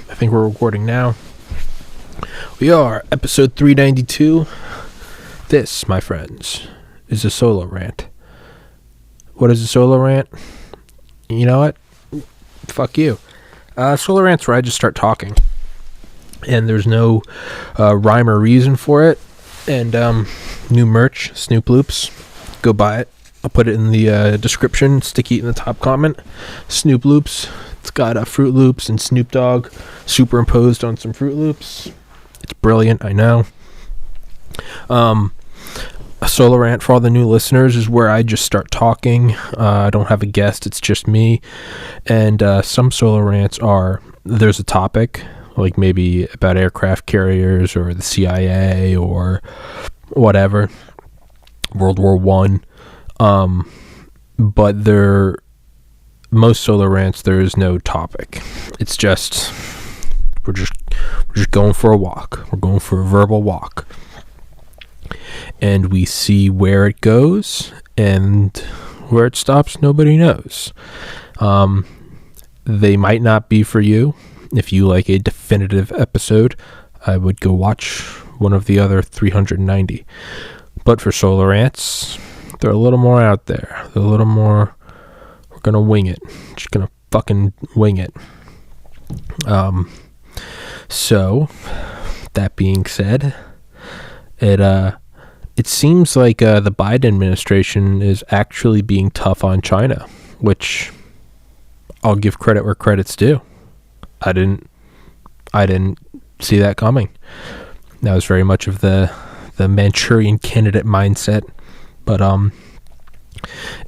I think we're recording now. We are episode 392. This, my friends, is a solo rant. What is a solo rant? You know what? Fuck you. Solo rant's where I just start talking. And there's no rhyme or reason for it. And new merch, Snoop Loops. Go buy it. I'll put it in the description. Sticky it in the top comment. Snoop Loops. It's got Fruit Loops and Snoop Dogg superimposed on some Fruit Loops. It's brilliant, I know. A solo rant for all the new listeners is where I just start talking. I don't have a guest, it's just me. And some solo rants are, there's a topic, like maybe about aircraft carriers or the CIA or whatever, World War One. But most solo rants, there is no topic. It's just we're just going for a walk. We're going for a verbal walk, and we see where it goes, and where it stops, nobody knows. They might not be for you. If you like a definitive episode, I would go watch one of the other 390. But for solo rants, they're a little more out there. They're a little more, we're going to wing it. Just going to fucking wing it. So, that being said, it seems like the Biden administration is actually being tough on China, which I'll give credit where credit's due. I didn't see that coming. That was very much of the Manchurian candidate mindset. But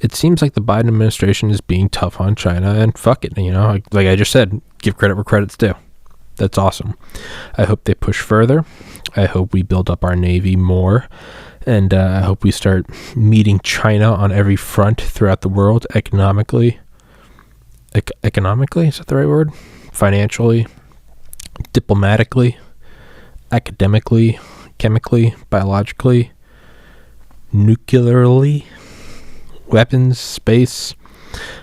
it seems like the Biden administration is being tough on China, and fuck it, like I just said, give credit where credit's due. That's awesome. I hope they push further. I hope we build up our Navy more, and I hope we start meeting China on every front throughout the world, economically. Economically, is that the right word? Financially, diplomatically, academically, chemically, biologically, nuclearly, weapons, space.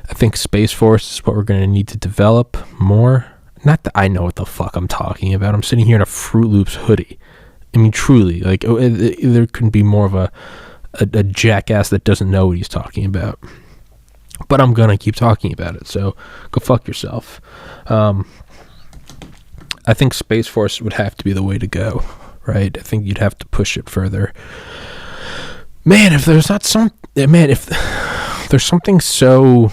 I think Space Force is what we're going to need to develop more. Not that I know what the fuck I'm talking about. I'm sitting here in a Fruit Loops hoodie. I mean, truly, like, there couldn't be more of a jackass that doesn't know what he's talking about. But I'm going to keep talking about it, so go fuck yourself. I think Space Force would have to be the way to go, right? I think you'd have to push it further. Man, if there's not if there's something so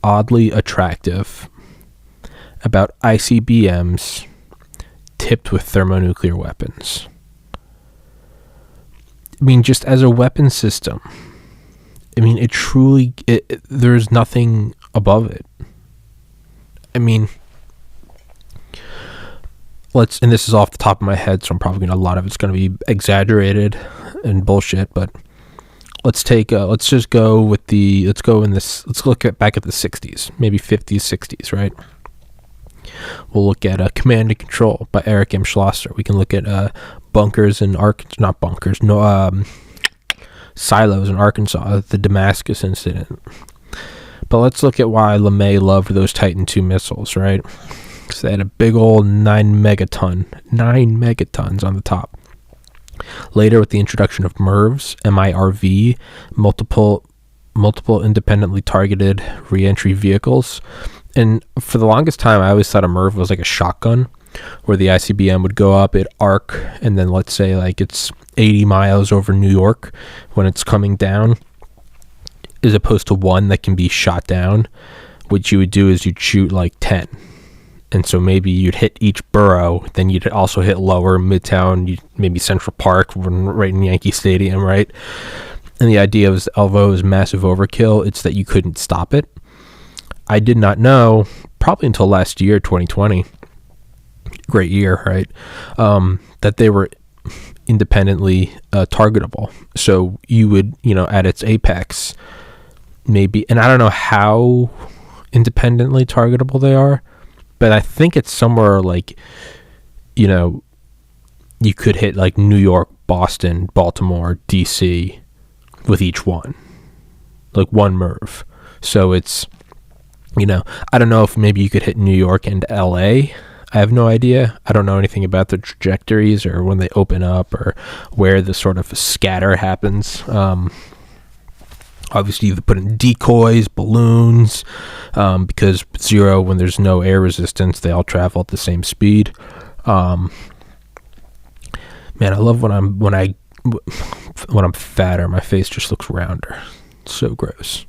oddly attractive about ICBMs tipped with thermonuclear weapons. I mean, just as a weapon system, I mean, there's nothing above it. I mean, and this is off the top of my head, so I'm probably a lot of it's going to be exaggerated and bullshit, but let's look back at the 60s, maybe 50s, 60s, right? We'll look at Command and Control by Eric M. Schlosser. We can look at silos in Arkansas, the Damascus incident. But let's look at why LeMay loved those Titan II missiles, right? Because they had a big old 9 megatons on the top. Later, with the introduction of MIRVs, MIRV, multiple independently targeted reentry vehicles. And for the longest time, I always thought a MIRV was like a shotgun, where the ICBM would go up, it'd arc, and then let's say like it's 80 miles over New York when it's coming down, as opposed to one that can be shot down. What you would do is you'd shoot like 10. And so maybe you'd hit each borough, then you'd also hit Lower, Midtown, maybe Central Park, right in Yankee Stadium, right? And the idea was, although it was massive overkill, it's that you couldn't stop it. I did not know, probably until last year, 2020, great year, right? That they were independently targetable. So you would, at its apex, maybe, and I don't know how independently targetable they are, but I think it's somewhere like, you could hit like New York, Boston, Baltimore, DC with each one. like one MIRV. So it's, I don't know if maybe you could hit New York and LA. I have no idea. I don't know anything about the trajectories or when they open up or where the sort of scatter happens. Obviously, you put in decoys, balloons, because zero, when there's no air resistance, they all travel at the same speed. Man, I love when I'm fatter, my face just looks rounder. It's so gross.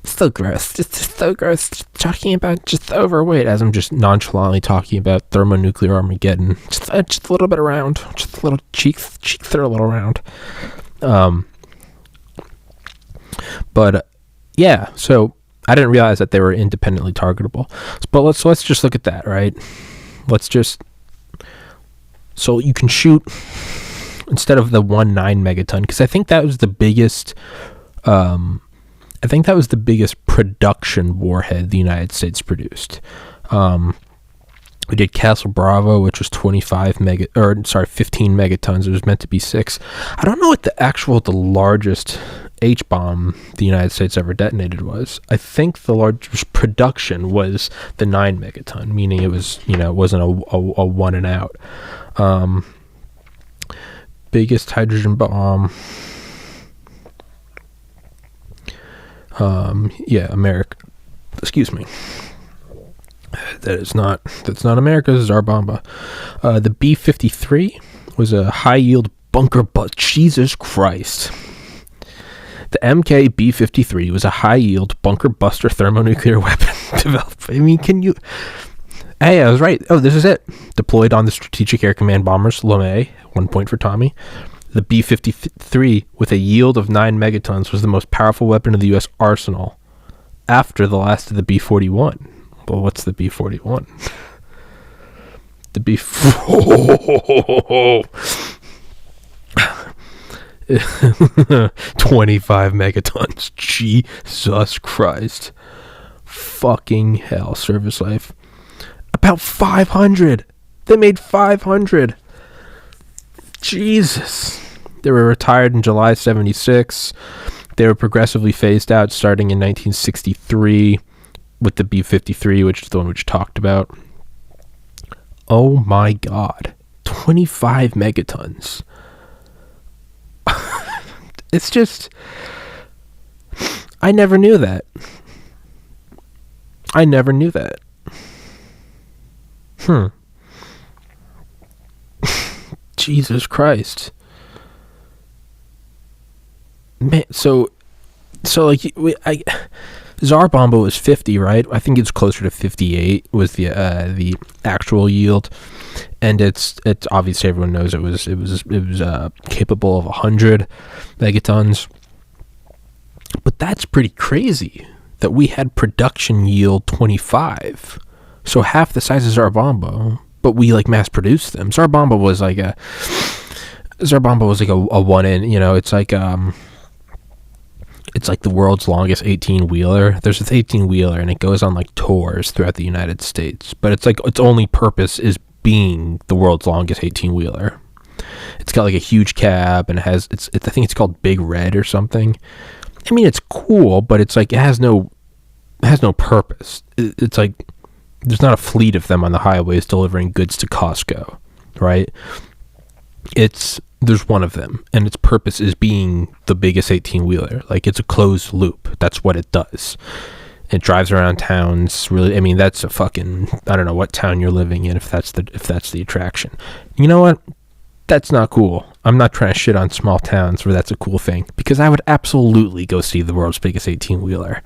So gross. It's so gross. Talking about just overweight as I'm just nonchalantly talking about thermonuclear Armageddon. Just a little bit around. Just a little cheeks are a little round. But yeah, so I didn't realize that they were independently targetable. But let's just look at that, right? So you can shoot instead of the 1.9 megaton, because I think that was the biggest. I think that was the biggest production warhead the United States produced. We did Castle Bravo, which was 15 megatons. It was meant to be 6. I don't know what the largest H-bomb the United States ever detonated was. I think the largest production was the 9 megaton, meaning it was, it wasn't a one and out. Biggest hydrogen bomb. America. Excuse me. That's not America's Zarbomba. The B-53 was a high-yield bunker Jesus Christ. The MK B-53 was a high-yield bunker buster thermonuclear weapon developed. I mean, can you... Hey, I was right. Oh, this is it. Deployed on the Strategic Air Command bombers, LeMay. 1 point for Tommy. The B-53, with a yield of 9 megatons, was the most powerful weapon in the U.S. arsenal after the last of the B-41. Well, what's the B-41? The B-25 megatons. Jesus Christ. Fucking hell. Service life. About 500. They made 500. Jesus. They were retired in July 76. They were progressively phased out starting in 1963 with the B-53, which is the one we just talked about. Oh my God. 25 megatons. It's just... I never knew that. Jesus Christ. Man, so like Zarbomba was 50, right? I think it's closer to 58 was the actual yield, and it's obviously everyone knows it was capable of 100 megatons. But that's pretty crazy that we had production yield 25, so half the size of Zarbomba, but we like mass produced them. Zarbomba was like a one in, it's like the world's longest 18-wheeler. There's this 18-wheeler, and it goes on like tours throughout the United States. But it's like its only purpose is being the world's longest 18-wheeler. It's got like a huge cab, and I think it's called Big Red or something. I mean, it's cool, but it's like it has no purpose. It's like there's not a fleet of them on the highways delivering goods to Costco, right? There's one of them, and its purpose is being the biggest 18-wheeler. Like, it's a closed loop. That's what it does. It drives around towns. Really, I mean, that's a fucking... I don't know what town you're living in if that's the attraction. You know what? That's not cool. I'm not trying to shit on small towns where that's a cool thing, because I would absolutely go see the world's biggest 18-wheeler.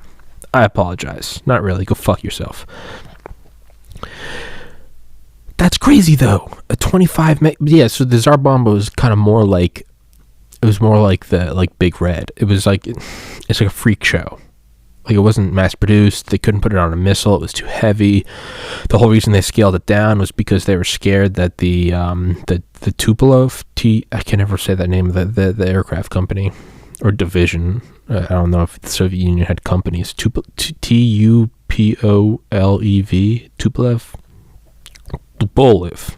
I apologize. Not really. Go fuck yourself. That's crazy though. A 25 yeah, so the Zarbomba was kind of more like the Big Red. It's like a freak show. Like, it wasn't mass produced. They couldn't put it on a missile. It was too heavy. The whole reason they scaled it down was because they were scared that the Tupolev I can never say that name of the aircraft company or division. I don't know if the Soviet Union had companies. Tupolev. Tupolev.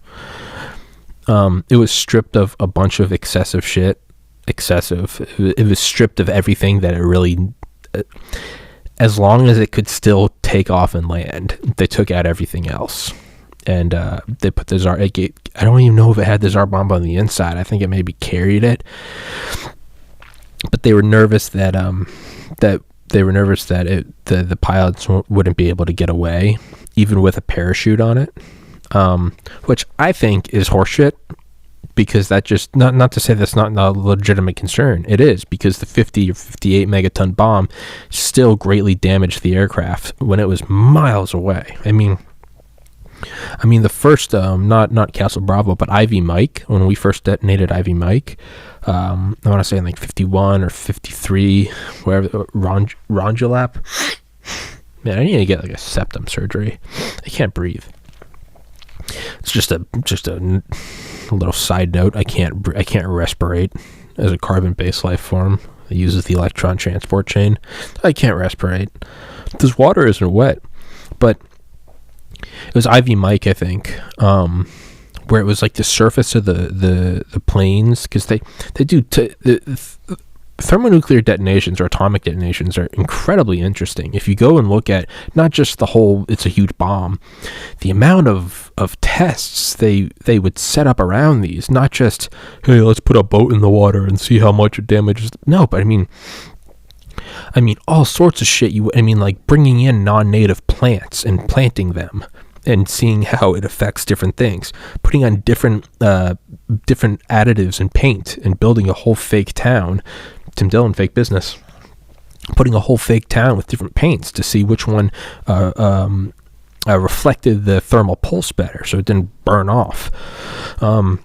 It was stripped of a bunch of excessive shit. It was stripped of everything that it really as long as it could still take off and land, they took out everything else. And they put the Tsar. I don't even know if it had the Tsar bomb on the inside. I think it maybe carried it. But they were nervous that the pilots wouldn't be able to get away, even with a parachute on it, which I think is horseshit. Because that just, not to say that's not a legitimate concern. It is, because the 50 or 58 megaton bomb still greatly damaged the aircraft when it was miles away. I mean the first, not Castle Bravo, but Ivy Mike, when we first detonated Ivy Mike, I want to say in like 51 or 53, wherever, Rongelap. Man, I need to get like a septum surgery. I can't breathe. It's just a little side note. I can't respirate as a carbon-based life form. It uses the electron transport chain. I can't respirate. This water isn't wet, but it was Ivy Mike, I think, where it was like the surface of the planes, because they do thermonuclear detonations or atomic detonations are incredibly interesting. If you go and look at not just the whole, it's a huge bomb, the amount of tests they would set up around these, not just, hey, let's put a boat in the water and see how much it damages. No, but I mean all sorts of shit. Like bringing in non-native plants and planting them and seeing how it affects different things, putting on different additives and paint and building a whole fake town. Tim Dillon, fake business, putting a whole fake town with different paints to see which one reflected the thermal pulse better, so it didn't burn off. And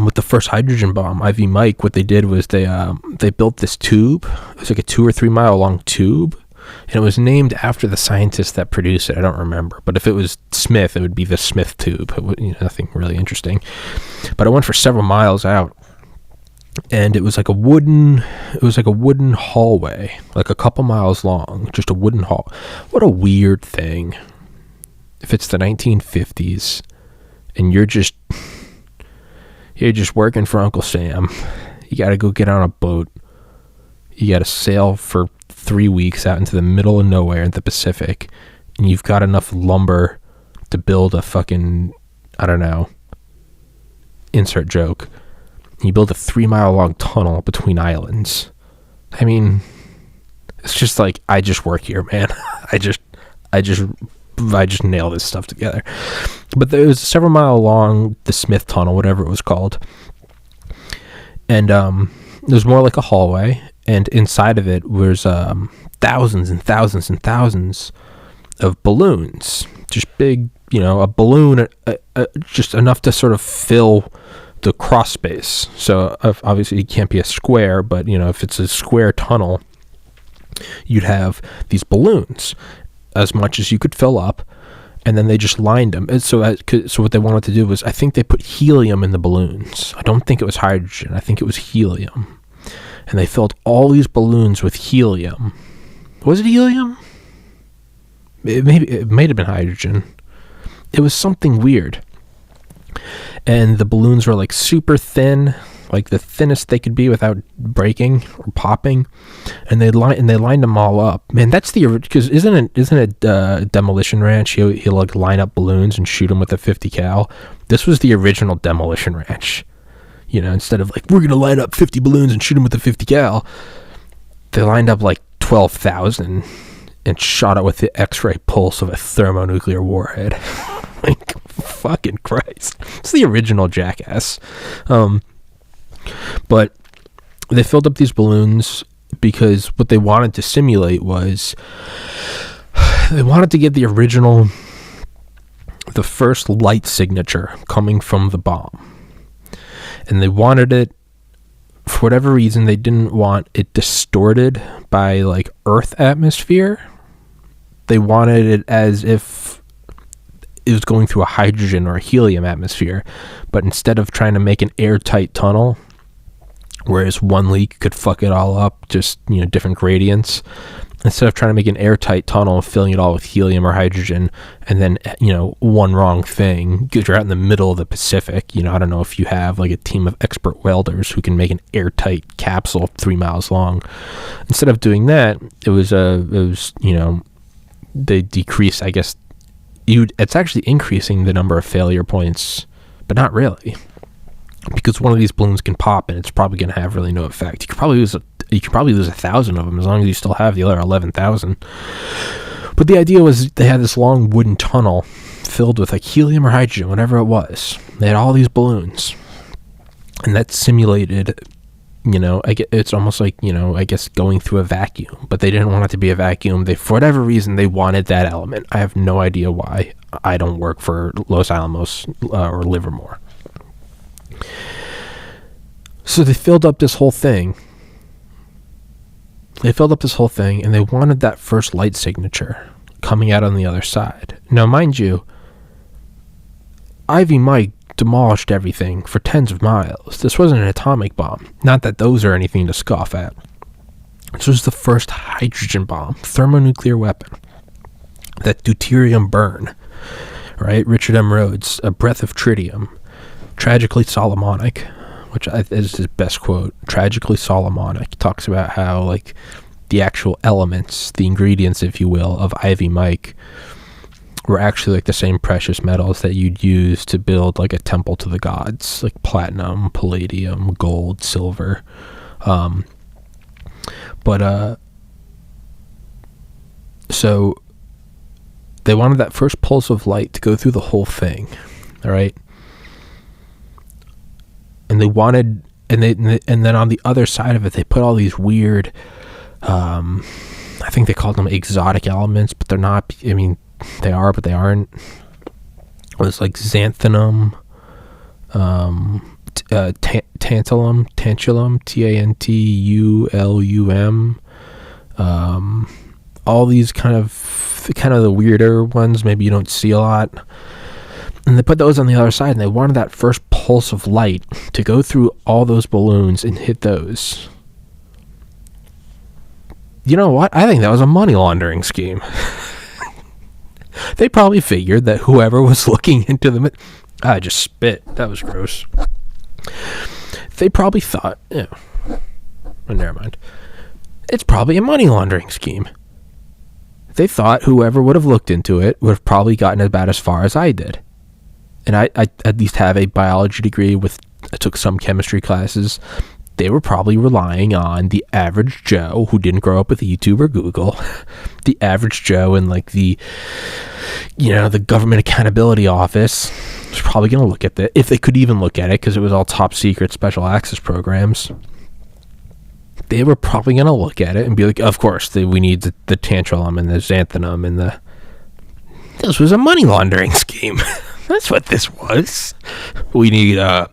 with the first hydrogen bomb, Ivy Mike, what they did was they built this tube. It was like a 2 or 3 mile long tube, and it was named after the scientist that produced it. I don't remember, but if it was Smith, it would be the Smith tube. It was, nothing really interesting, but it went for several miles out. And it was like a wooden hallway, like a couple miles long, just a wooden hall. What a weird thing. If it's the 1950s and you're just working for Uncle Sam, you got to go get on a boat. You got to sail for 3 weeks out into the middle of nowhere in the Pacific, and you've got enough lumber to build a fucking, I don't know, insert joke. You build a 3 mile long tunnel between islands. I mean, it's just like, I just work here, man. I just nail this stuff together. But there was several mile long, the Smith Tunnel, whatever it was called. And it was more like a hallway. And inside of it was thousands and thousands and thousands of balloons. Just big, a balloon, just enough to sort of fill the cross space. So obviously it can't be a square, but if it's a square tunnel, you'd have these balloons as much as you could fill up, and then they just lined them. And so what they wanted to do was, I think they put helium in the balloons. I don't think it was hydrogen. I think it was helium. And they filled all these balloons with helium. Was it helium? It might have been hydrogen. It was something weird. And the balloons were like super thin, like the thinnest they could be without breaking or popping. And they lined them all up. Man, that's because isn't it Demolition Ranch? He'll like line up balloons and shoot them with a 50 cal. This was the original Demolition Ranch. Instead of like, we're gonna line up 50 balloons and shoot them with a 50 cal, they lined up like 12,000 and shot it with the X-ray pulse of a thermonuclear warhead. Like, fucking Christ. It's the original Jackass. But they filled up these balloons because what they wanted to simulate was, they wanted to get the first light signature coming from the bomb. And they wanted it, for whatever reason, they didn't want it distorted by like Earth atmosphere. They wanted it as if it was going through a hydrogen or a helium atmosphere, but instead of trying to make an airtight tunnel, whereas one leak could fuck it all up, just different gradients, instead of trying to make an airtight tunnel and filling it all with helium or hydrogen, and then, one wrong thing, because you're out in the middle of the Pacific, I don't know if you have like a team of expert welders who can make an airtight capsule 3 miles long. Instead of doing that, they decrease, I guess, it's actually increasing the number of failure points, but not really. Because one of these balloons can pop and it's probably going to have really no effect. You could probably lose 1,000 of them as long as you still have the other 11,000. But the idea was they had this long wooden tunnel filled with like helium or hydrogen, whatever it was. They had all these balloons, and that simulated, it's almost like, I guess going through a vacuum. But they didn't want it to be a vacuum. For whatever reason, they wanted that element. I have no idea why. I don't work for Los Alamos or Livermore. So they filled up this whole thing. And they wanted that first light signature coming out on the other side. Now, mind you, Ivy Mike demolished everything for tens of miles. This wasn't an atomic bomb. Not that those are anything to scoff at. This was the first hydrogen bomb, thermonuclear weapon. That deuterium burn, right? Richard M. Rhodes, a breath of tritium. Tragically Solomonic, which is his best quote. Tragically Solomonic. He talks about how, like, the actual elements, the ingredients, if you will, of Ivy Mike were actually like the same precious metals that you'd use to build like a temple to the gods, like platinum, palladium, gold, silver. So they wanted that first pulse of light to go through the whole thing, all right? And they wanted, and then on the other side of it, they put all these weird, I think they called them exotic elements, but they're not. I mean, they are, but they aren't. It was like xanthanum, tantalum, Tantulum, all these kind of the weirder ones. Maybe you don't see a lot. And they put those on the other side, and they wanted that first pulse of light to go through all those balloons and hit those. You know what? I think that was a money laundering scheme. They probably figured that whoever was looking into them... I just spit. That was gross. They probably thought... never mind. It's probably a money laundering scheme. They thought whoever would have looked into it would have probably gotten about as far as I did. And I at least have a biology degree I took some chemistry classes. They were probably relying on the average Joe who didn't grow up with YouTube or Google. The average Joe in like the Government Accountability Office was probably going to look at that, if they could even look at it, because it was all top secret special access programs. They were probably going to look at it and be like, of course, we need the tantalum and the xanthanum and this was a money laundering scheme. That's what this was. We need an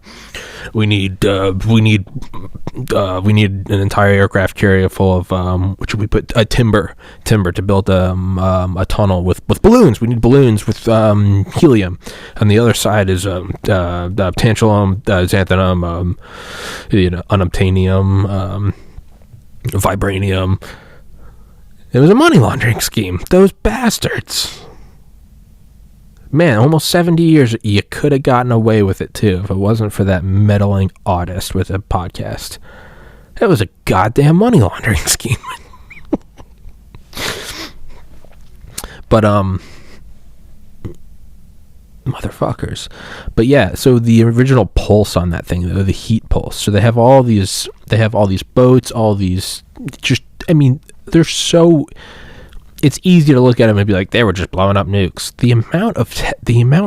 entire aircraft carrier full of which we put timber to build a tunnel with balloons. We need balloons with helium. On the other side is tantalum, xanthanum, unobtainium, vibranium. It was a money laundering scheme. Those bastards. Man, almost 70 years, you could have gotten away with it, too, if it wasn't for that meddling autist with a podcast. It was a goddamn money laundering scheme. But, motherfuckers. But yeah, so the original pulse on that thing, the heat pulse. So they have all these boats, all these, they're so... It's easy to look at them and be like, they were just blowing up nukes. The amount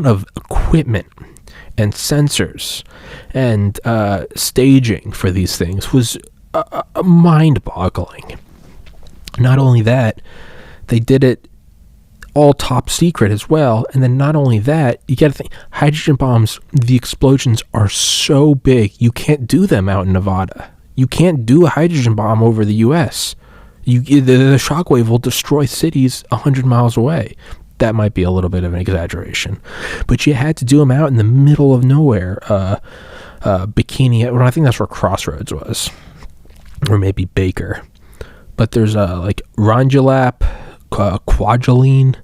of equipment and sensors and staging for these things was mind-boggling. Not only that, they did it all top secret as well. And then not only that, you got to think, hydrogen bombs, the explosions are so big, you can't do them out in Nevada. You can't do a hydrogen bomb over the U.S. The shockwave will destroy cities 100 miles away. That might be a little bit of an exaggeration, but you had to do them out in the middle of nowhere. Bikini, well, I think that's where Crossroads was, or maybe Baker. But there's like Rondulap, Kwajalein.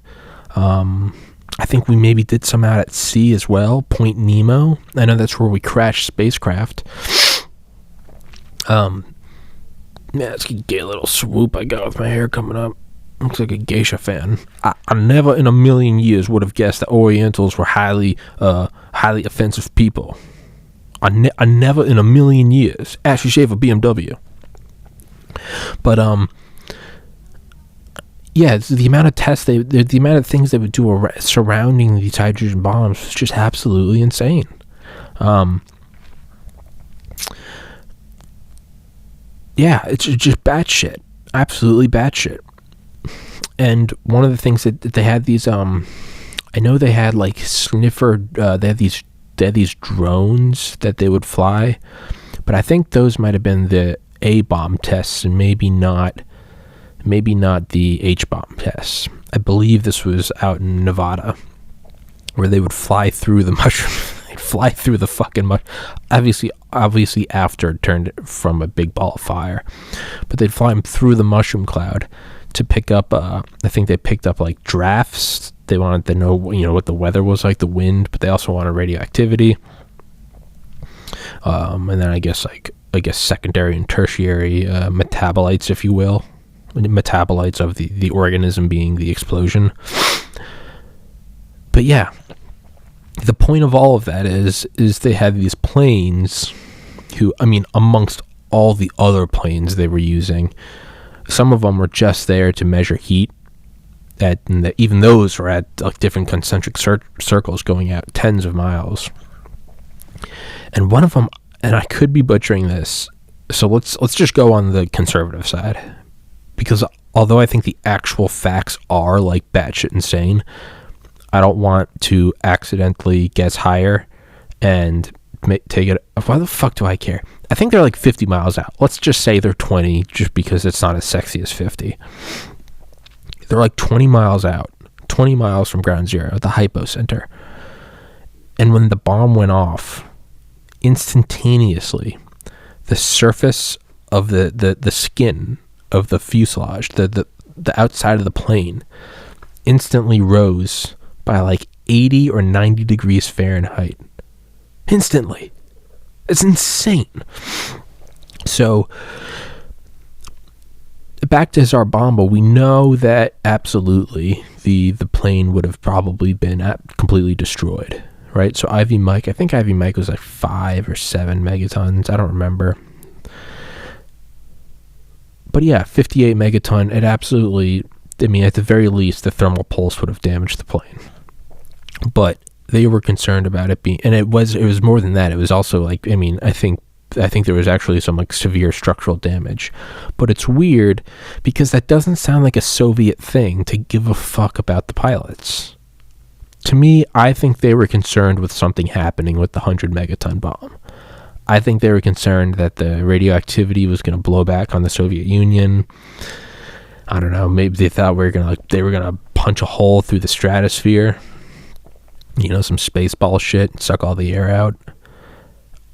I think we maybe did some out at sea as well. Point Nemo. I know that's where we crashed spacecraft. Yeah, it's a gay little swoop I got with my hair coming up. Looks like a geisha fan. I never in a million years would have guessed that Orientals were highly offensive people. I never in a million years. Ashley Shaver, BMW. But yeah, the amount of tests the amount of things they would do surrounding these hydrogen bombs was just absolutely insane. Yeah, it's just batshit, absolutely batshit. And one of the things that they had these, I know they had like sniffer, they had these drones that they would fly, but I think those might have been the A-bomb tests and maybe not the H-bomb tests. I believe this was out in Nevada, where they would fly through the mushroom. They'd fly through the fucking obviously after it turned from a big ball of fire, but they'd fly them through the mushroom cloud to pick up, I think they picked up like drafts. They wanted to know, what the weather was like, the wind, but they also wanted radioactivity. And then I guess secondary and tertiary metabolites, if you will. Metabolites of the organism being the explosion. But yeah, the point of all of that is they had these planes who, amongst all the other planes they were using, some of them were just there to measure heat, and even those were at like different concentric circles going out tens of miles. And one of them, and I could be butchering this, so let's just go on the conservative side, because although I think the actual facts are like batshit insane, I don't want to accidentally guess higher and take it. Why the fuck do I care? I think they're like 50 miles out. Let's just say they're 20, just because it's not as sexy as 50. They're like 20 miles out, 20 miles from ground zero, the hypocenter. And when the bomb went off, instantaneously, the surface of the skin of the fuselage, the outside of the plane, instantly rose by like 80 or 90 degrees Fahrenheit. Instantly. It's insane. So, back to Tsar-Bomba, we know that absolutely the plane would have probably been completely destroyed, right? So I think Ivy Mike was like 5 or 7 megatons. I don't remember. But yeah, 58 megaton, it absolutely, at the very least, the thermal pulse would have damaged the plane. But they were concerned about it being, and it was more than that. It was also like, I think there was actually some like severe structural damage. But it's weird because that doesn't sound like a Soviet thing to give a fuck about the pilots. To me, I think they were concerned with something happening with the 100 megaton bomb. I think they were concerned that the radioactivity was going to blow back on the Soviet Union. I don't know, maybe they thought they were gonna punch a hole through the stratosphere. Some space ball shit, suck all the air out.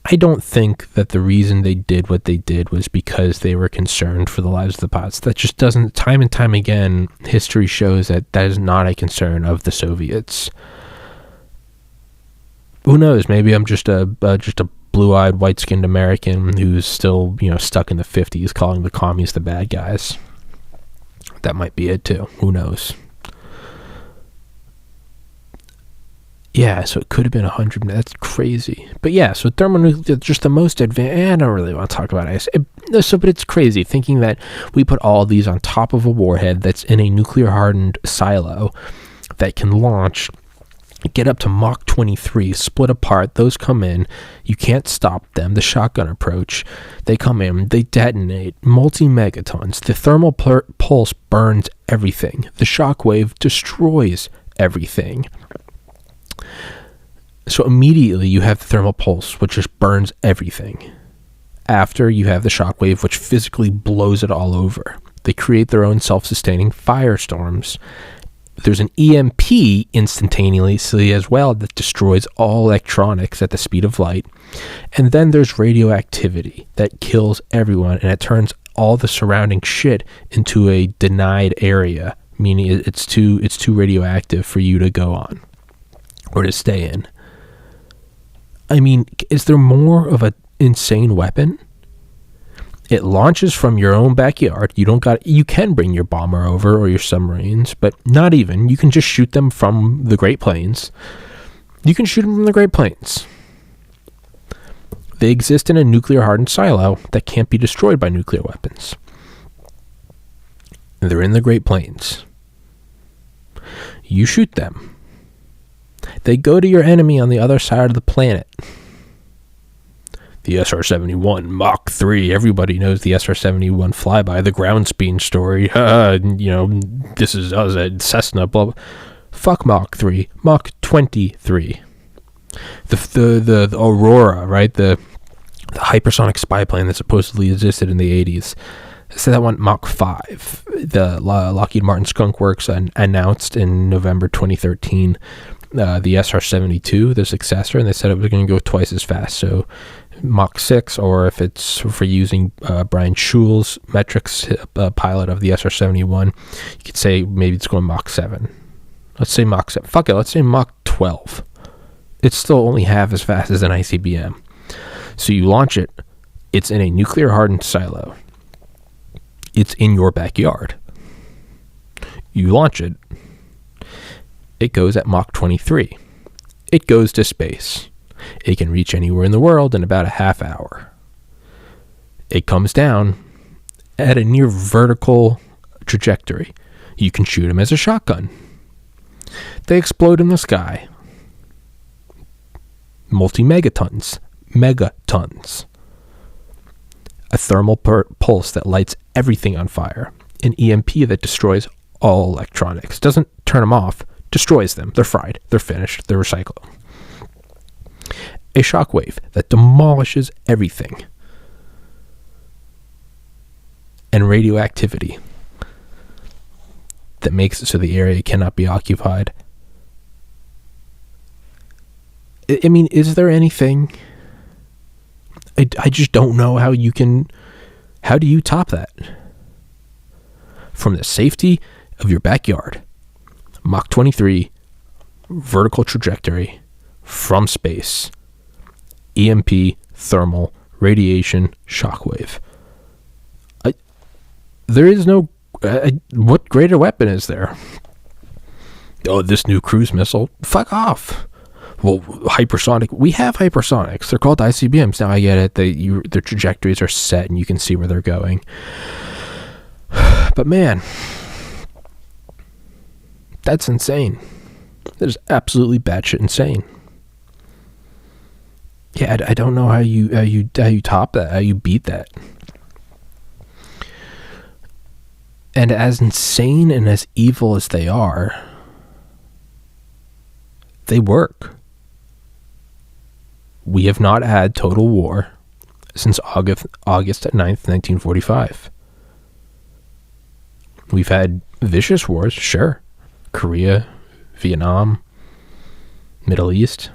I don't think that the reason they did what they did was because they were concerned for the lives of the pilots. That just doesn't, time and time again, history shows that is not a concern of the Soviets. Who knows? Maybe I'm just a blue-eyed, white-skinned American who's still, stuck in the 50s calling the commies the bad guys. That might be it too. Who knows? Yeah, so it could have been 100. That's crazy. But yeah, so thermonuclear, just the most advanced. I don't really want to talk about it. But it's crazy thinking that we put all these on top of a warhead that's in a nuclear-hardened silo that can launch, get up to Mach 23, split apart. Those come in. You can't stop them. The shotgun approach. They come in. They detonate. Multi-megatons. The thermal pulse burns everything. The shockwave destroys everything. So immediately you have the thermal pulse, which just burns everything. After, you have the shockwave, which physically blows it all over. They create their own self-sustaining firestorms. There's an EMP instantaneously as well that destroys all electronics at the speed of light. And then there's radioactivity that kills everyone, and it turns all the surrounding shit into a denied area, meaning it's too radioactive for you to go on or to stay in. I mean, is there more of an insane weapon? It launches from your own backyard. You can bring your bomber over or your submarines, but not even. You can just shoot them from the Great Plains. You can shoot them from the Great Plains. They exist in a nuclear-hardened silo that can't be destroyed by nuclear weapons. They're in the Great Plains. You shoot them. They go to your enemy on the other side of the planet. The SR-71 Mach 3. Everybody knows the SR-71 flyby, the ground speed story. This is us at Cessna, blah, blah. Fuck Mach 3. Mach 23. The Aurora, right? The hypersonic spy plane that supposedly existed in the 80s. So that one, Mach 5. The Lockheed Martin Skunk Works announced in November 2013 the SR-72, the successor, and they said it was going to go twice as fast. So Mach 6, or if it's for using Brian Schul's metrics, pilot of the SR-71, you could say maybe it's going Mach 7. Let's say Mach 7. Fuck it, let's say Mach 12. It's still only half as fast as an ICBM. So you launch it, it's in a nuclear-hardened silo. It's in your backyard. You launch it, it goes at Mach 23. It goes to space. It can reach anywhere in the world in about a half hour. It comes down at a near vertical trajectory. You can shoot them as a shotgun. They explode in the sky. Megatons. A thermal pulse that lights everything on fire. An EMP that destroys all electronics. Doesn't turn them off, destroys them. They're fried. They're finished. They're recycled. A shockwave that demolishes everything. And radioactivity that makes it so the area cannot be occupied. I mean, is there anything? I just don't know how do you top that? From the safety of your backyard, Mach 23, vertical trajectory, from space, EMP, thermal, radiation, shockwave. There is no... what greater weapon is there? Oh, this new cruise missile. Fuck off. Well, hypersonic. We have hypersonics. They're called ICBMs. Now I get it. Their trajectories are set and you can see where they're going. But man, that's insane. That is absolutely batshit insane. Yeah, I don't know how you top that, how you beat that. And as insane and as evil as they are, they work. We have not had total war since August 9th, 1945. We've had vicious wars, sure. Korea, Vietnam, Middle East.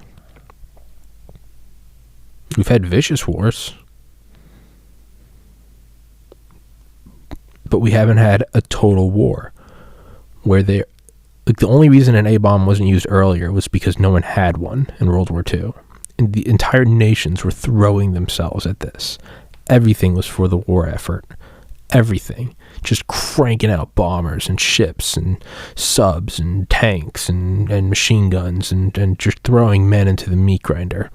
We've had vicious wars. But we haven't had a total war where the only reason an A-bomb wasn't used earlier was because no one had one in World War II. And the entire nations were throwing themselves at this. Everything was for the war effort. Everything. Just cranking out bombers and ships and subs and tanks and machine guns and just throwing men into the meat grinder.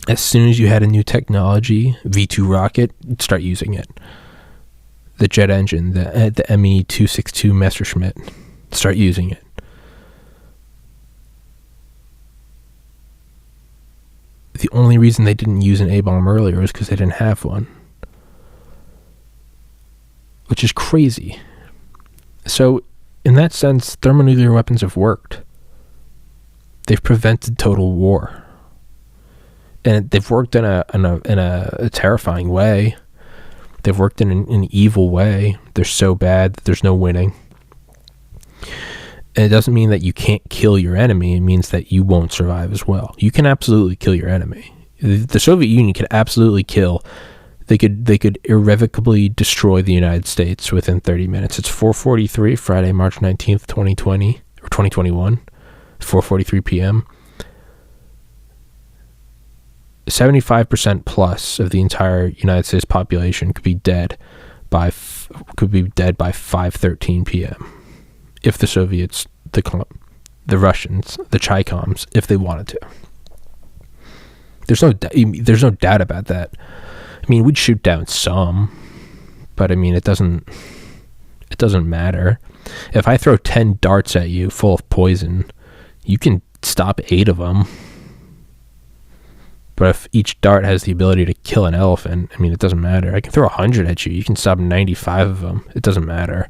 As soon as you had a new technology, V2 rocket, start using it. The jet engine, the ME-262 Messerschmitt, start using it. The only reason they didn't use an A-bomb earlier was because they didn't have one. Which is crazy. So, in that sense, thermonuclear weapons have worked. They've prevented total war. And they've worked in a terrifying way. They've worked in an evil way. They're so bad that there's no winning. And it doesn't mean that you can't kill your enemy. It means that you won't survive as well. You can absolutely kill your enemy. The Soviet Union could absolutely kill. They could irrevocably destroy the United States within 30 minutes. It's 4:43, Friday, March 19th, 2020, or 2021, 4:43 p.m. 75% plus of the entire United States population could be dead by 5:13 p.m. if the Soviets, the Russians, the Chi-Coms, if they wanted to. There's no doubt about that. I mean, we'd shoot down some, but I mean, it doesn't matter. If I throw 10 darts at you full of poison, you can stop 8 of them. But if each dart has the ability to kill an elephant, I mean, it doesn't matter. I can throw 100 at you. You can stop 95 of them. It doesn't matter.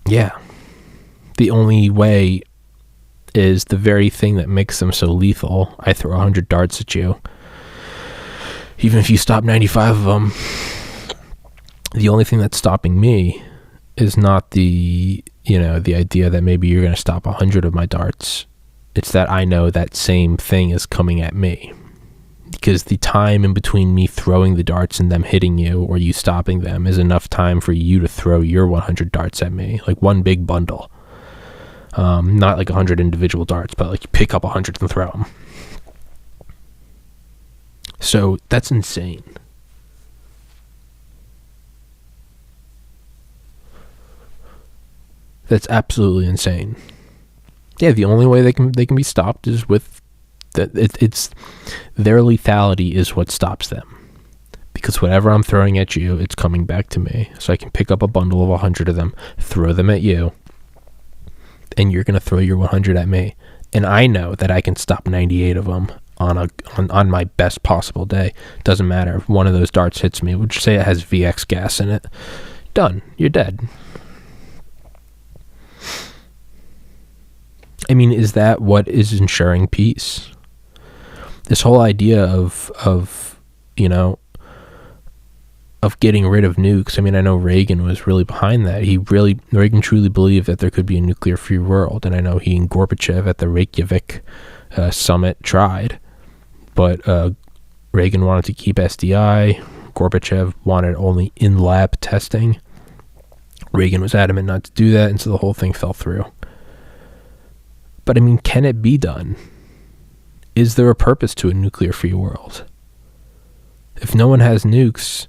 Yeah. The only way is the very thing that makes them so lethal. I throw 100 darts at you. Even if you stop 95 of them, the only thing that's stopping me is not the idea that maybe you're going to stop 100 of my darts. It's that I know that same thing is coming at me. Because the time in between me throwing the darts and them hitting you or you stopping them is enough time for you to throw your 100 darts at me. Like one big bundle. Not like 100 individual darts, but like you pick up 100 and throw them. So that's insane. That's absolutely insane. Yeah, the only way they can be stopped is with it's their lethality is what stops them. Because whatever I'm throwing at you, it's coming back to me. So I can pick up a bundle of 100 of them, throw them at you, and you're going to throw your 100 at me. And I know that I can stop 98 of them on my best possible day. Doesn't matter if one of those darts hits me. We'll just say it has VX gas in it. Done. You're dead. I mean, is that what is ensuring peace? This whole idea of getting rid of nukes. I mean, I know Reagan was really behind that. Reagan truly believed that there could be a nuclear-free world, and I know he and Gorbachev at the Reykjavik summit tried, but Reagan wanted to keep SDI. Gorbachev wanted only in-lab testing. Reagan was adamant not to do that, and so the whole thing fell through. But I mean, can it be done? Is there a purpose to a nuclear-free world? If no one has nukes,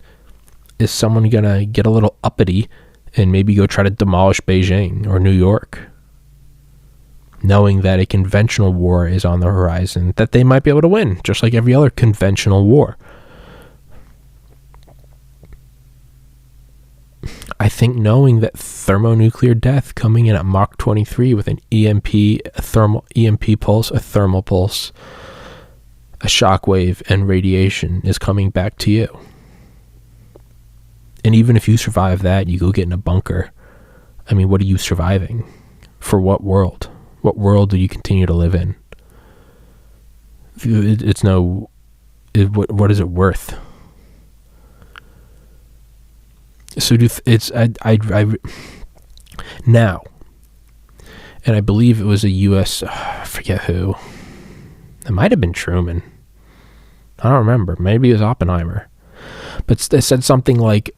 is someone going to get a little uppity and maybe go try to demolish Beijing or New York? Knowing that a conventional war is on the horizon, that they might be able to win, just like every other conventional war. I think knowing that thermonuclear death coming in at Mach 23 with an EMP pulse, a thermal pulse, a shockwave, and radiation is coming back to you. And even if you survive that, you go get in a bunker. I mean, what are you surviving? For what world? What world do you continue to live in? What is it worth? So now, and I believe it was a U.S. I forget who. It might have been Truman. I don't remember. Maybe it was Oppenheimer. But they said something like,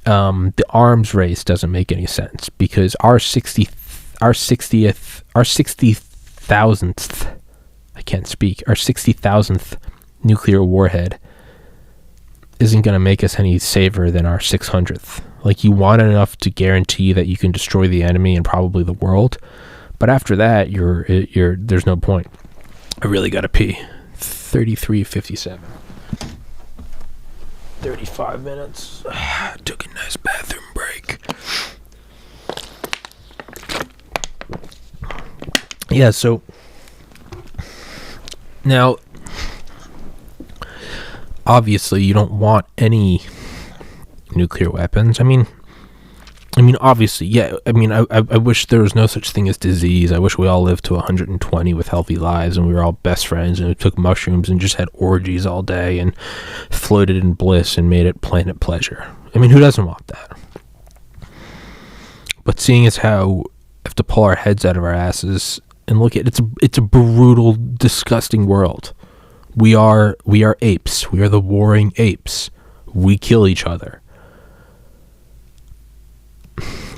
the arms race doesn't make any sense because our 60,000th nuclear warhead isn't going to make us any safer than our 600th. Like, you want enough to guarantee that you can destroy the enemy and probably the world, but after that, there's no point. I really got to pee. 33:57. 35 minutes. Took a nice bathroom break. Yeah, so now obviously you don't want any nuclear weapons. I mean obviously, yeah. I mean, I wish there was no such thing as disease. I wish we all lived to 120 with healthy lives and we were all best friends and we took mushrooms and just had orgies all day and floated in bliss and made it planet pleasure. I mean, who doesn't want that? But seeing as how we have to pull our heads out of our asses and look at it's a brutal, disgusting world. We are apes. We are the warring apes. We kill each other.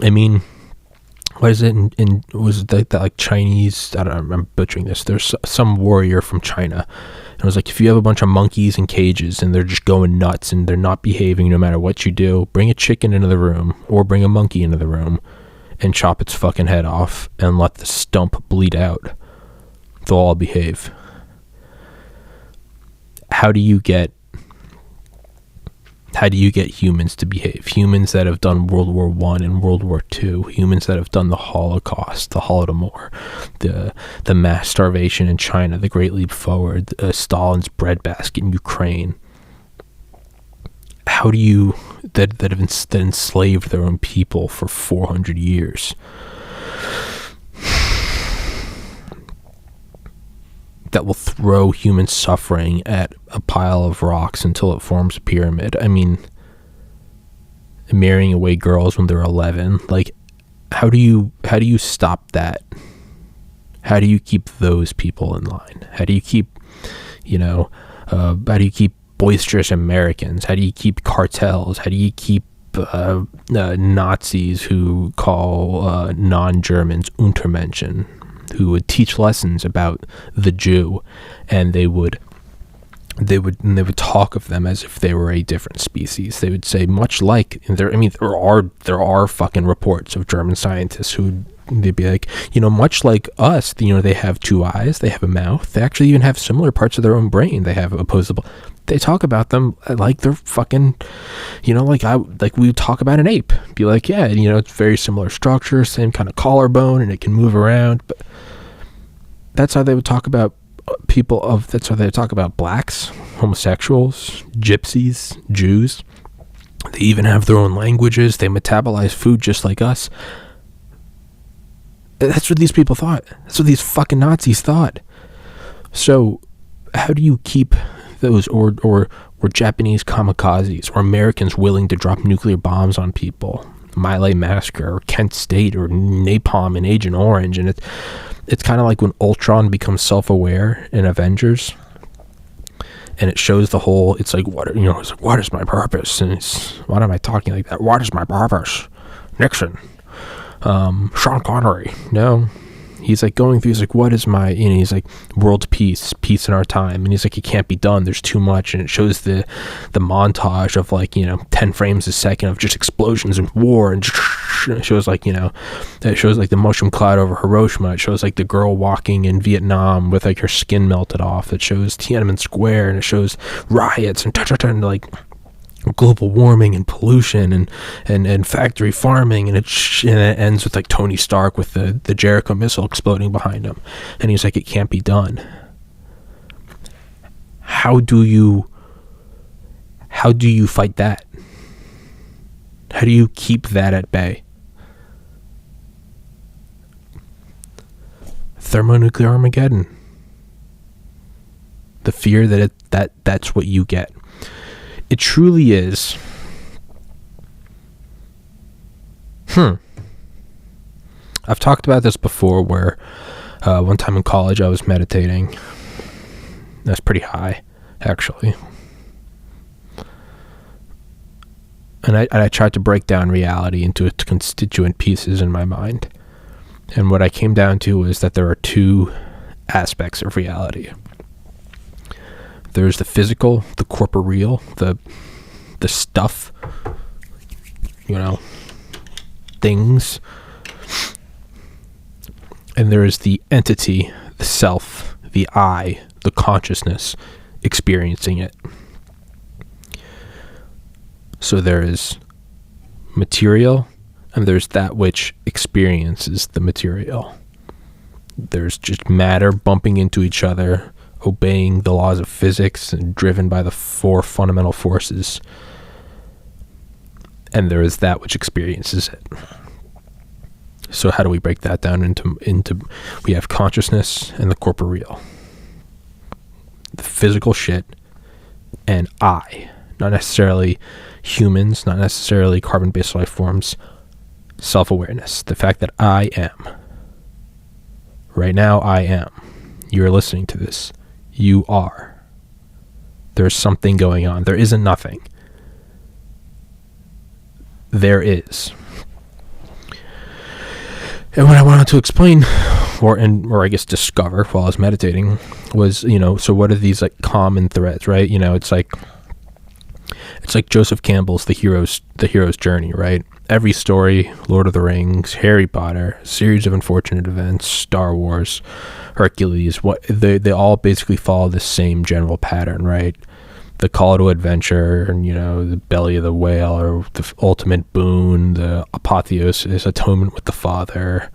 I mean, what is it was it that like Chinese, I don't know, I'm butchering this. There's some warrior from China. And it was like, if you have a bunch of monkeys in cages and they're just going nuts and they're not behaving no matter what you do, bring a chicken into the room or bring a monkey into the room and chop its fucking head off and let the stump bleed out. They'll all behave. How do you get humans to behave? Humans that have done World War I and World War II, humans that have done the Holocaust, the Holodomor, the mass starvation in China, the Great Leap Forward, Stalin's breadbasket in Ukraine. How do you that enslaved their own people for 400 years? That will throw human suffering at a pile of rocks until it forms a pyramid. I mean, marrying away girls when they're 11. Like, how do you stop that? How do you keep those people in line? How do you keep, how do you keep boisterous Americans? How do you keep cartels? How do you keep Nazis who call non-Germans Untermenschen, who would teach lessons about the Jew, and they would talk of them as if they were a different species. They would say, much like there are fucking reports of German scientists who they'd be like, much like us, they have two eyes, they have a mouth, they actually even have similar parts of their own brain. They have opposable. They talk about them like they're fucking, like we would talk about an ape. Be like, yeah, it's very similar structure, same kind of collarbone, and it can move around. But that's how they would talk about that's how they would talk about blacks, homosexuals, gypsies, Jews. They even have their own languages. They metabolize food just like us. That's what these people thought. That's what these fucking Nazis thought. So how do you keep those or Japanese kamikazes or Americans willing to drop nuclear bombs on people? My Lai Massacre or Kent State or Napalm and Agent Orange. And it's kind of like when Ultron becomes self-aware in Avengers, and it shows the whole, it's like, what is my purpose? And why am I talking like that? What is my purpose? Nixon. Sean Connery. No. He's like going through, he's like, what is my, he's like, world peace in our time. And he's like, it can't be done. There's too much. And it shows the montage of 10 frames a second of just explosions and war. And it shows it shows like the mushroom cloud over Hiroshima. It shows like the girl walking in Vietnam with like her skin melted off. It shows Tiananmen Square, and it shows riots and like global warming and pollution and factory farming, and it ends with like Tony Stark with the Jericho missile exploding behind him, and he's like, it can't be done. How do you fight that? How do you keep that at bay? Thermonuclear Armageddon. The fear that that's what you get. It truly is. I've talked about this before, where one time in college I was meditating. That's pretty high, actually. And I tried to break down reality into its constituent pieces in my mind. And what I came down to was that there are two aspects of reality. There's the physical, the corporeal, the stuff, things. And there is the entity, the self, the I, the consciousness, experiencing it. So there is material, and there's that which experiences the material. There's just matter bumping into each other, obeying the laws of physics and driven by the four fundamental forces. And there is that which experiences it. So how do we break that down into we have consciousness and the corporeal, the physical shit, and I, not necessarily humans, not necessarily carbon-based life forms, self-awareness, the fact that I am, Right now, I am. You're listening to this. You are. There's something going on. There isn't nothing. There is. And what I wanted to explain, or I guess discover while I was meditating, was, so what are these like common threads, right? It's like Joseph Campbell's the hero's journey, right? Every story, Lord of the Rings, Harry Potter, series of unfortunate events, Star Wars, Hercules, they all basically follow the same general pattern, right? The call to adventure, and the belly of the whale, or the ultimate boon, the apotheosis, atonement with the Father,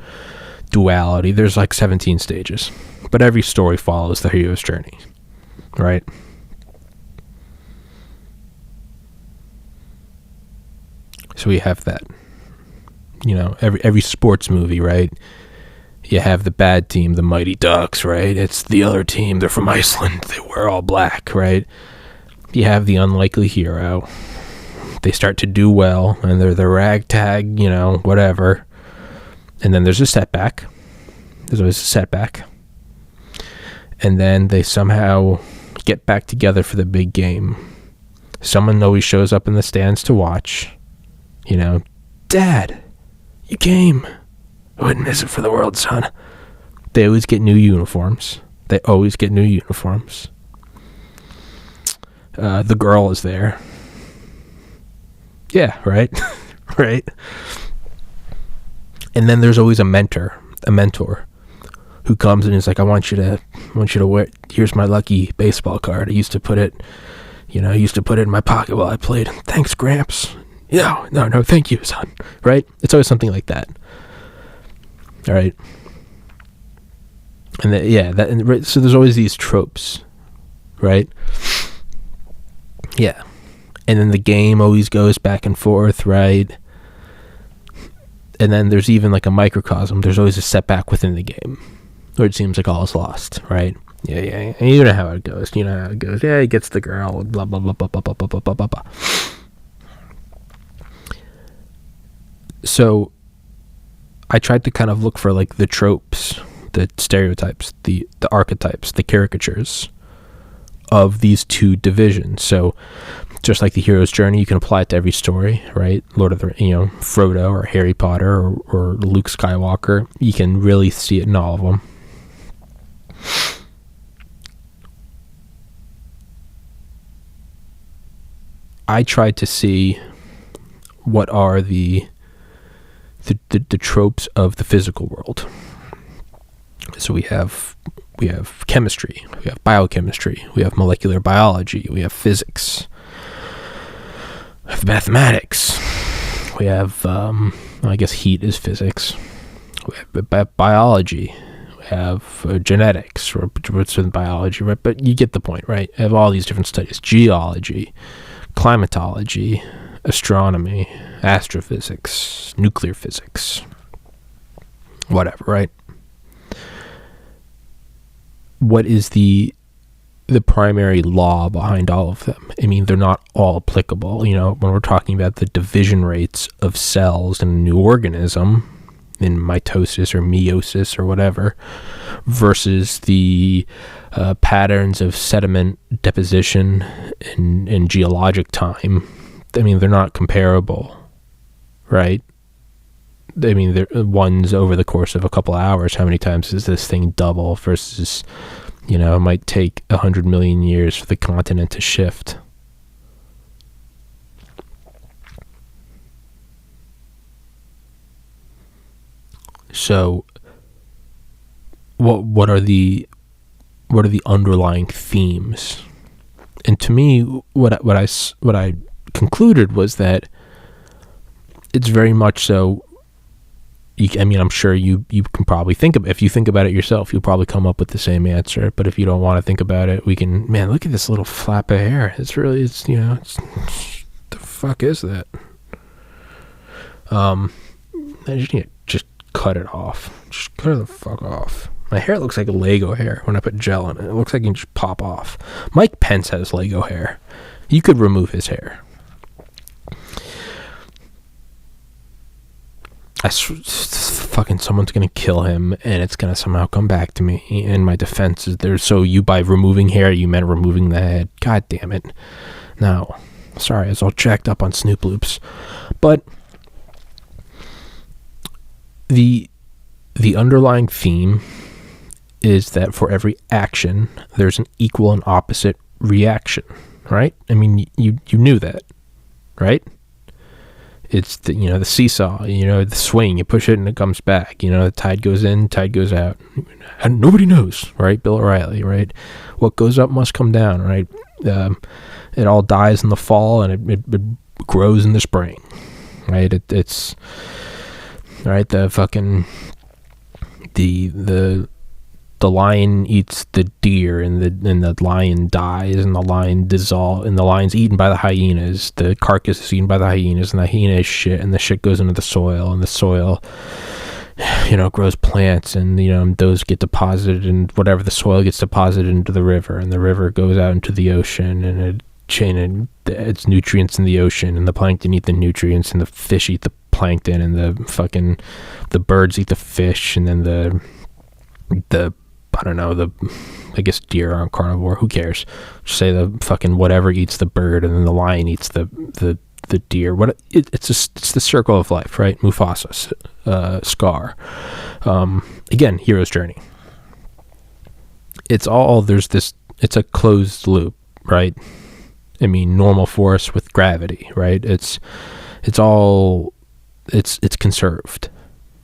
duality. There's like 17 stages, but every story follows the hero's journey, right? So we have that. Every sports movie, right? You have the bad team, the Mighty Ducks, right? It's the other team. They're from Iceland. They wear all black, right? You have the unlikely hero. They start to do well, and they're the ragtag, whatever. And then there's a setback. There's always a setback. And then they somehow get back together for the big game. Someone always shows up in the stands to watch. Dad, you came. I wouldn't miss it for the world, son. They always get new uniforms. The girl is there. Yeah, right? Right? And then there's always a mentor who comes and is like, I want you to wear, here's my lucky baseball card. I used to put it in my pocket while I played. Thanks, Gramps. No, thank you, son. Right? It's always something like that. All right. And so there's always these tropes, right? Yeah. And then the game always goes back and forth, right? And then there's even like a microcosm. There's always a setback within the game where it seems like all is lost, right? Yeah. And you know how it goes. Yeah, he gets the girl, blah, blah, blah, blah, blah, blah, blah, blah, blah, blah. So I tried to kind of look for like the tropes, the stereotypes, the archetypes, the caricatures of these two divisions. So just like the hero's journey, you can apply it to every story, right? Lord of the, Frodo or Harry Potter or Luke Skywalker. You can really see it in all of them. I tried to see what are the tropes of the physical world. So we have chemistry, we have biochemistry, we have molecular biology, we have physics, we have mathematics, we have I guess heat is physics, we have biology, we have genetics, or what's in biology, right? But you get the point, right? I have all these different studies: geology, climatology, astronomy, astrophysics, nuclear physics, whatever, right? What is the primary law behind all of them? I mean, they're not all applicable. When we're talking about the division rates of cells in a new organism, in mitosis or meiosis or whatever, versus the patterns of sediment deposition in geologic time, I mean, they're not comparable, right? I mean, one's over the course of a couple hours. How many times does this thing double versus, it might take 100 million years for the continent to shift. So, what are the underlying themes? And to me, what I concluded was that it's very much so. I'm sure you can probably if you think about it yourself, you'll probably come up with the same answer. But if you don't want to think about it, we can, look at this little flap of hair. It's the fuck is that? I just need to just cut it off. Just cut it the fuck off. My hair looks like Lego hair when I put gel in it. It looks like it can just pop off. Mike Pence has Lego hair. You could remove his hair. fucking someone's gonna kill him, and it's gonna somehow come back to me. And my defense is there. So you, by removing hair, you meant removing the head. God damn it! No, sorry, I was all jacked up on Snoop Loops, but the underlying theme is that for every action, there's an equal and opposite reaction. Right? I mean, you knew that, right? It's the, the seesaw, the swing, you push it and it comes back, the tide goes in, tide goes out, and nobody knows, right? Bill O'Reilly, right? What goes up must come down, right? It all dies in the fall and it grows in the spring, right? It's right. The lion eats the deer, and the lion dies, and the lion dissolves, and the lion's eaten by the hyenas. The carcass is eaten by the hyenas, and the hyena is shit, and the shit goes into the soil, and the soil, grows plants, and those get deposited, and whatever the soil gets deposited into the river, and the river goes out into the ocean, and it's nutrients in the ocean, and the plankton eat the nutrients, and the fish eat the plankton, and the birds eat the fish, and then the I guess deer aren't carnivore. Who cares? Just say the fucking whatever eats the bird, and then the lion eats the deer. It's the circle of life, right? Mufasa, Scar. Again, hero's journey. It's a closed loop, right? I mean, normal force with gravity, right? It's conserved,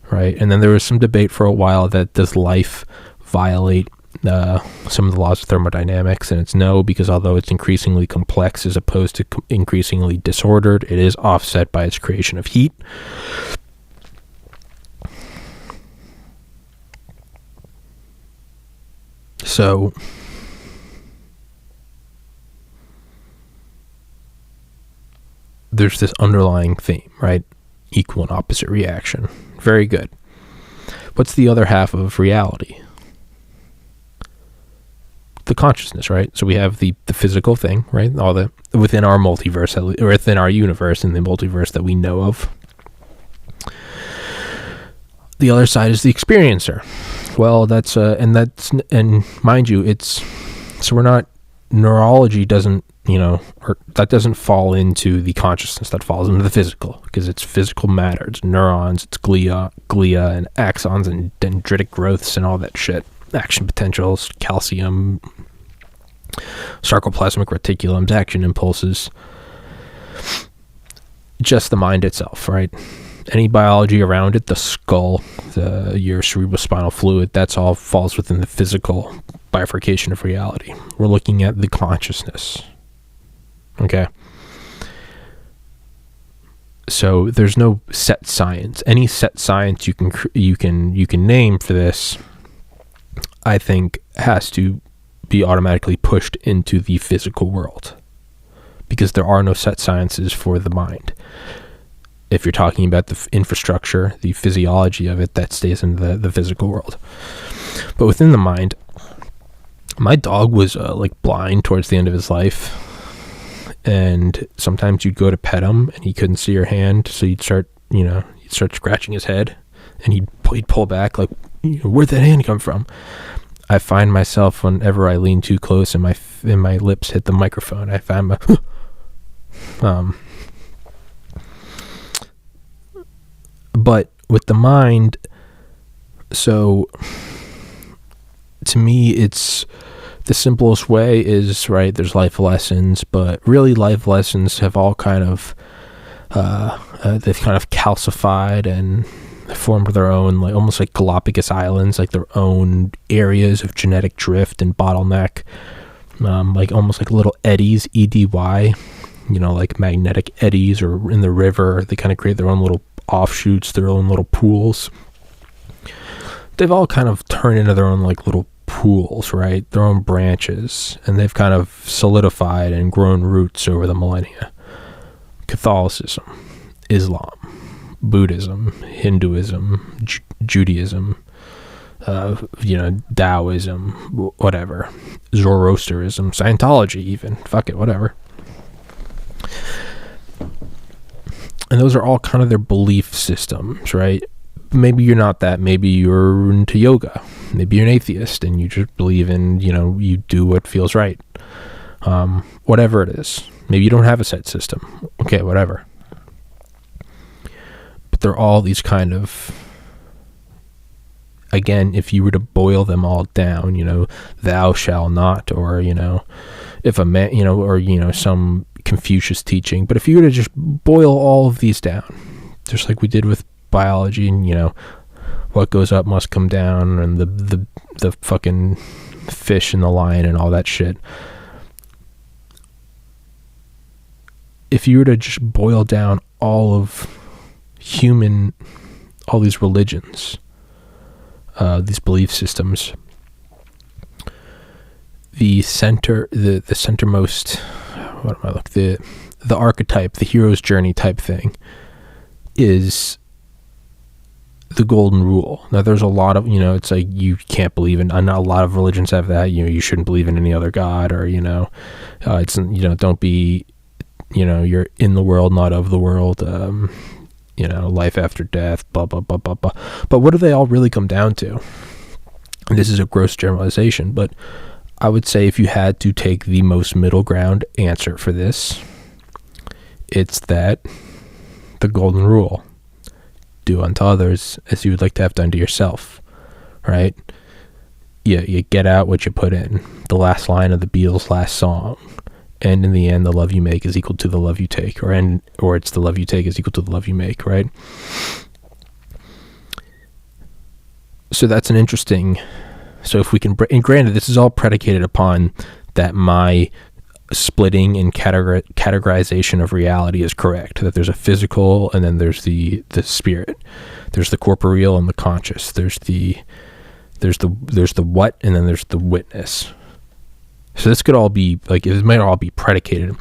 right? And then there was some debate for a while that does life violate some of the laws of thermodynamics, and it's no, because although it's increasingly complex as opposed to increasingly disordered, it is offset by its creation of heat. So there's this underlying theme, right? Equal and opposite reaction. Very good. What's the other half of reality? The consciousness, right? So we have the physical thing, right? All the within our multiverse, or within our universe, in the multiverse that we know of. The other side is the experiencer. Well, and mind you, we're not, neurology doesn't, or that doesn't fall into the consciousness, that falls into the physical, because it's physical matter. It's neurons, it's glia and axons and dendritic growths and all that shit. Action potentials, calcium, sarcoplasmic reticulums, action impulses. Just the mind itself, right? Any biology around it, the skull, your cerebrospinal fluid, that's all falls within the physical bifurcation of reality. We're looking at the consciousness. Okay. So there's no set science. Any set science you can name for this, I think, has to be automatically pushed into the physical world, because there are no set sciences for the mind. If you're talking about the infrastructure, the physiology of it, that stays in the physical world. But within the mind, my dog was blind towards the end of his life, and sometimes you'd go to pet him and he couldn't see your hand, so you'd start scratching his head, and he'd pull back like, where'd that hand come from? I find myself, whenever I lean too close and my lips hit the microphone, I find but with the mind, so to me, it's the simplest way is, right, there's life lessons, but really life lessons have all kind of they've kind of calcified and formed their own, almost like Galapagos Islands, like their own areas of genetic drift and bottleneck, almost like little eddies, EDY, like magnetic eddies, or in the river, they kind of create their own little offshoots, their own little pools. They've all kind of turned into their own little pools, right? Their own branches, and they've kind of solidified and grown roots over the millennia. Catholicism, Islam, Buddhism, Hinduism, Judaism, Taoism, whatever, Zoroastrianism, Scientology, even, fuck it, whatever. And those are all kind of their belief systems, right? Maybe you're not that. Maybe you're into yoga. Maybe you're an atheist and you just believe in, you do what feels right. Whatever it is. Maybe you don't have a set system. Okay, whatever. But they're all these kind of, again, if you were to boil them all down, thou shall not, or, if a man, or, some Confucius teaching. But if you were to just boil all of these down, just like we did with biology and, what goes up must come down, and the fucking fish and the lion and all that shit. If you were to just boil down all these religions, these belief systems, the centermost, the archetype, the hero's journey type thing is the golden rule. Now there's a lot of, it's like you can't believe in, not a lot of religions have that, you shouldn't believe in any other god, or, it's, don't be, you're in the world, not of the world, life after death, blah, blah, blah, blah, blah. But what do they all really come down to? And this is a gross generalization, but I would say if you had to take the most middle ground answer for this, it's that the golden rule, do unto others as you would like to have done to yourself, right? You get out what you put in. The last line of the Beatles' last song. And in the end, the love you make is equal to the love you take, or it's the love you take is equal to the love you make, right? So that's an interesting. So if we can, and granted, this is all predicated upon that my splitting and categorization of reality is correct. That there's a physical, and then there's the spirit. There's the corporeal and the conscious. There's the what, and then there's the witness. So this could all be, like, it might all be predicated.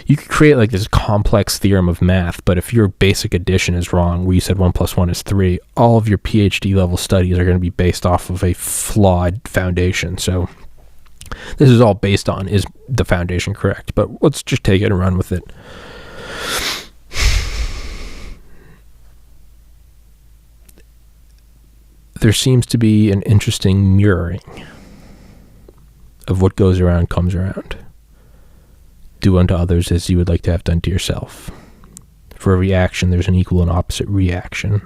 You could create, like, this complex theorem of math, but if your basic addition is wrong, where you said 1 + 1 is 3, all of your PhD level studies are going to be based off of a flawed foundation. So this is all based on, is the foundation correct? But let's just take it and run with it. There seems to be an interesting mirroring of what goes around comes around. Do unto others as you would like to have done to yourself. For every action, there's an equal and opposite reaction,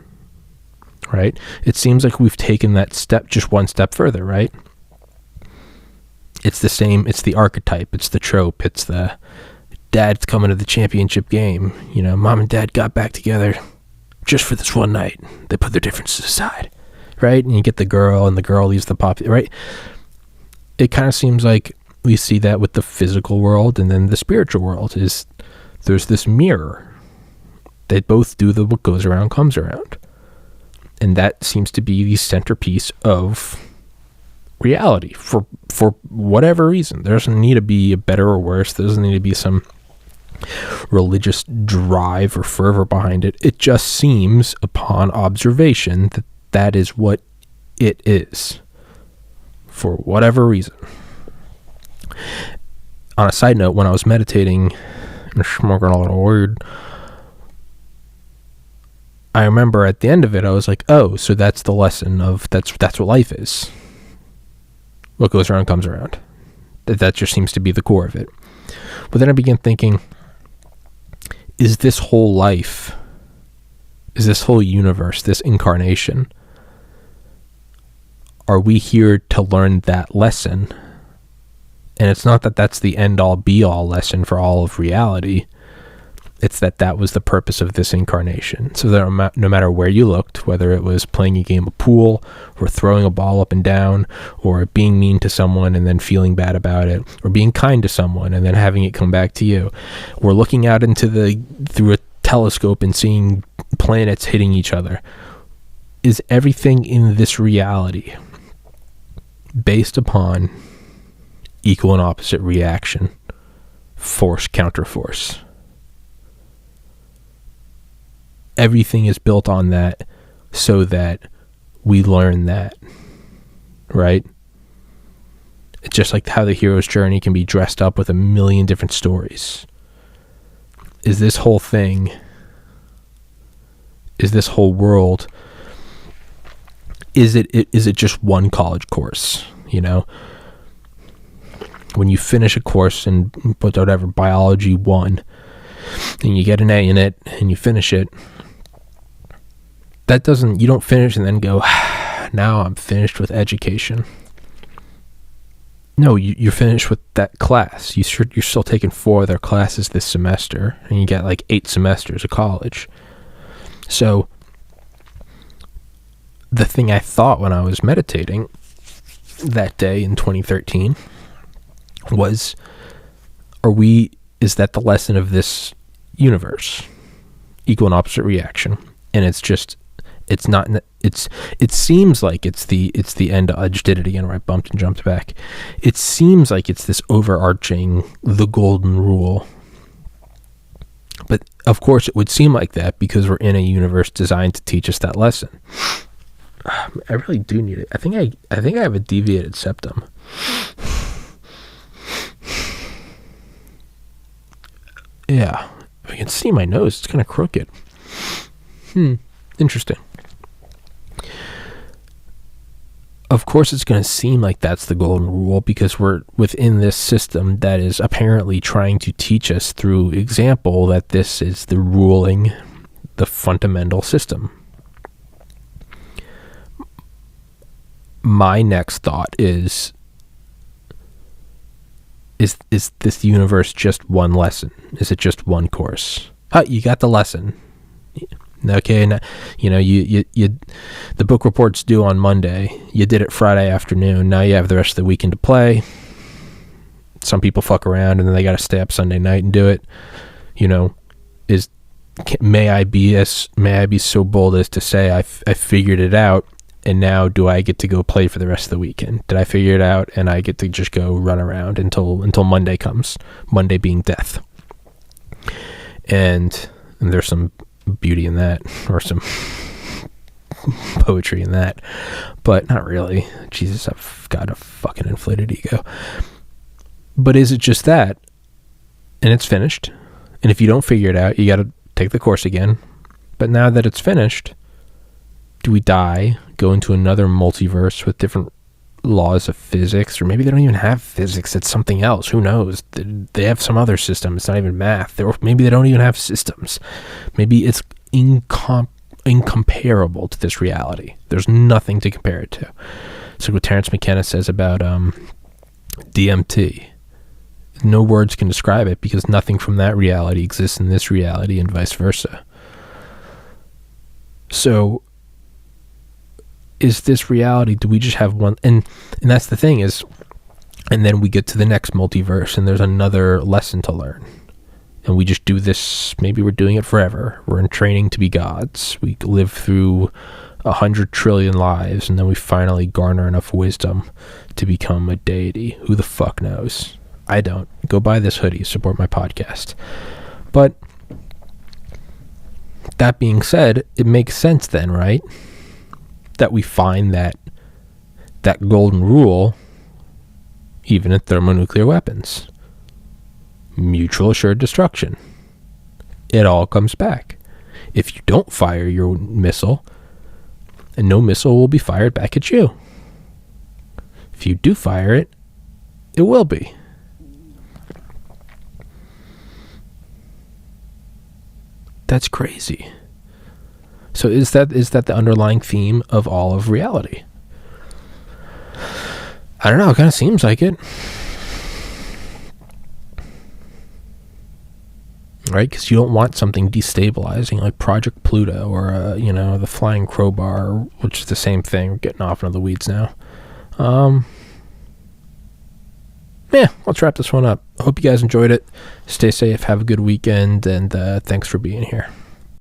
right? It seems like we've taken that step just one step further, right? It's the same, it's the archetype, it's the trope, it's the dad's coming to the championship game. Mom and dad got back together just for this one night. They put their differences aside, right? And you get the girl, and the girl leaves the pop, right? It kind of seems like we see that with the physical world, and then the spiritual world is there's this mirror. They both do what goes around comes around. And that seems to be the centerpiece of reality for whatever reason. There doesn't need to be a better or worse. There doesn't need to be some religious drive or fervor behind it. It just seems upon observation that is what it is. For whatever reason. On a side note, when I was meditating and smoking a little weed, I remember at the end of it, I was like, oh, so that's the lesson of, that's what life is. What goes around comes around. That just seems to be the core of it. But then I began thinking, is this whole life, is this whole universe, this incarnation, are we here to learn that lesson? And it's not that that's the end-all, be-all lesson for all of reality. It's that was the purpose of this incarnation. So that no matter where you looked, whether it was playing a game of pool, or throwing a ball up and down, or being mean to someone and then feeling bad about it, or being kind to someone and then having it come back to you, or looking out through a telescope and seeing planets hitting each other, is everything in this reality based upon equal and opposite reaction, force, counterforce. Everything is built on that so that we learn that, right? It's just like how the hero's journey can be dressed up with a million different stories. Is this whole thing is this whole world, is it just one college course? You know, when you finish a course in whatever biology 1 and you get an A in it and you finish it, you don't finish and then go, now I'm finished with education. No, you're finished with that class. You're still taking 4 of their classes this semester, and you get like 8 semesters of college. So the thing I thought when I was meditating that day in 2013 was, is that the lesson of this universe? Equal and opposite reaction. And it seems like it's the end. I just did it again where I bumped and jumped back. It seems like it's this overarching, the golden rule. But of course it would seem like that because we're in a universe designed to teach us that lesson. I really do need it. I think I have a deviated septum. Yeah. I can see my nose. It's kind of crooked. Interesting. Of course it's going to seem like that's the golden rule because we're within this system that is apparently trying to teach us through example that this is the ruling, the fundamental system. My next thought is this universe just one lesson? Is it just one course? You got the lesson. Okay, now, you the book report's due on Monday. You did it Friday afternoon. Now you have the rest of the weekend to play. Some people fuck around and then they got to stay up Sunday night and do it. May I be so bold as to say I figured it out, and now do I get to go play for the rest of the weekend? Did I figure it out and I get to just go run around until Monday comes? Monday being death. And there's some beauty in that, or some poetry in that, but not really. Jesus, I've got a fucking inflated ego. But is it just that and it's finished, and if you don't figure it out, you got to take the course again? But now that it's finished, do we die, go into another multiverse with different laws of physics, or maybe they don't even have physics, it's something else, who knows? They have some other system, it's not even math, maybe they don't even have systems, maybe it's incomparable to this reality. There's nothing to compare it to. So what Terence McKenna says about DMT, no words can describe it because nothing from that reality exists in this reality and vice versa. So is this reality, do we just have one? And that's the thing is, and then we get to the next multiverse and there's another lesson to learn. And we just do this, maybe we're doing it forever. We're in training to be gods. We live through 100 trillion lives and then we finally garner enough wisdom to become a deity. Who the fuck knows? I don't. Go buy this hoodie, support my podcast. But that being said, it makes sense then, right? That we find that golden rule even in thermonuclear weapons. Mutual assured destruction. It all comes back. If you don't fire your missile, and no missile will be fired back at you. If you do fire it, it will be. That's crazy. So is that the underlying theme of all of reality? I don't know. It kind of seems like it. Right? Because you don't want something destabilizing like Project Pluto or, the Flying Crowbar, which is the same thing. We're getting off into the weeds now. Let's wrap this one up. I hope you guys enjoyed it. Stay safe. Have a good weekend. And thanks for being here.